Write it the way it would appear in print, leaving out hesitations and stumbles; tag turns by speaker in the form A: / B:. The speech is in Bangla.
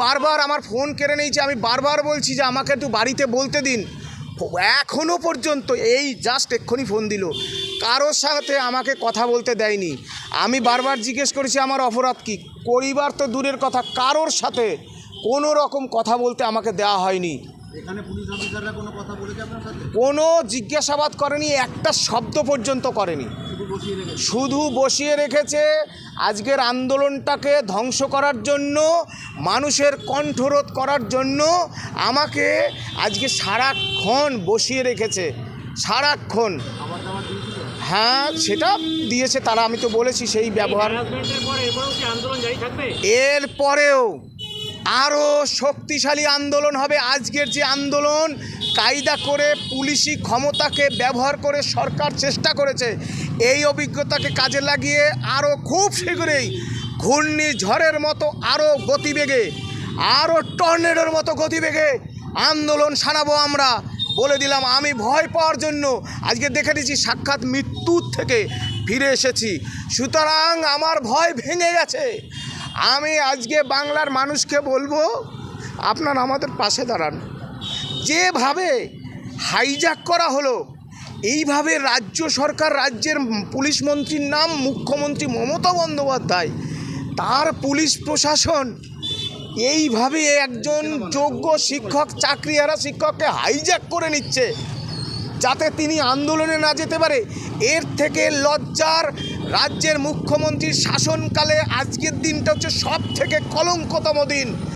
A: বারবার আমার ফোন কেড়ে নিয়েছে, আমি বারবার বলছি যে আমাকে একটু বাড়িতে বলতে দিন। এখনও পর্যন্ত এই জাস্ট এক্ষুনি ফোন দিল, কারোর সাথে আমাকে কথা বলতে দেয়নি। আমি বারবার জিজ্ঞেস করেছি আমার অপরাধ কী, পরিবার তো দূরের কথা, কারোর সাথে কোনো রকম কথা বলতে আমাকে দেওয়া হয়নি।
B: এখানে পুলিশ অফিসাররা কোনো কথা বলেছে আপনার সাথে?
A: কোনো জিজ্ঞাসাবাদ করেনি, একটা শব্দ পর্যন্ত করেনি, শুধু বসিয়ে রেখেছে। আজকের আন্দোলনটাকে ধ্বংস করার জন্য, মানুষের কণ্ঠরোধ করার জন্য আমাকে আজকে সারাক্ষণ বসিয়ে রেখেছে, সারাক্ষণ। হ্যাঁ, সেটা দিয়েছে তারা, আমি তো বলেছি সেই ব্যবহার। এরপরেও আরও শক্তিশালী আন্দোলন হবে। আজকের যে আন্দোলন, কায়দা করে পুলিশি ক্ষমতাকে ব্যবহার করে সরকার চেষ্টা করেছে, এই অভিজ্ঞতাকে কাজে লাগিয়ে আরও খুব শীঘ্রই ঘূর্ণিঝড়ের মতো আরও গতিবেগে, আরও টর্নেডোর মতো গতিবেগে আন্দোলন সানাবো আমরা। বলে দিলাম, আমি ভয় পাওয়ার জন্য আজকে দেখে নিয়েছি সাক্ষাৎ মৃত্যুর থেকে ফিরে এসেছি, সুতরাং আমার ভয় ভেঙে গেছে। আমি আজকে বাংলার মানুষকে বলবো, আপনারা আমাদের পাশে দাঁড়ান। যেভাবে হাইজ্যাক করা হলো, এইভাবে রাজ্য সরকার, রাজ্যের পুলিশ মন্ত্রীর নাম মুখ্যমন্ত্রী মমতা বন্দ্যোপাধ্যায়, তার পুলিশ প্রশাসন এইভাবে একজন যোগ্য শিক্ষক, চাকরিহারা শিক্ষককে হাইজ্যাক করে নিচ্ছে যাতে তিনি আন্দোলনে না যেতে পারে। এর থেকে লজ্জার, রাজ্যের মুখ্যমন্ত্রীর শাসনকালে আজকের দিনটা হচ্ছে সব থেকে কলঙ্কতম দিন।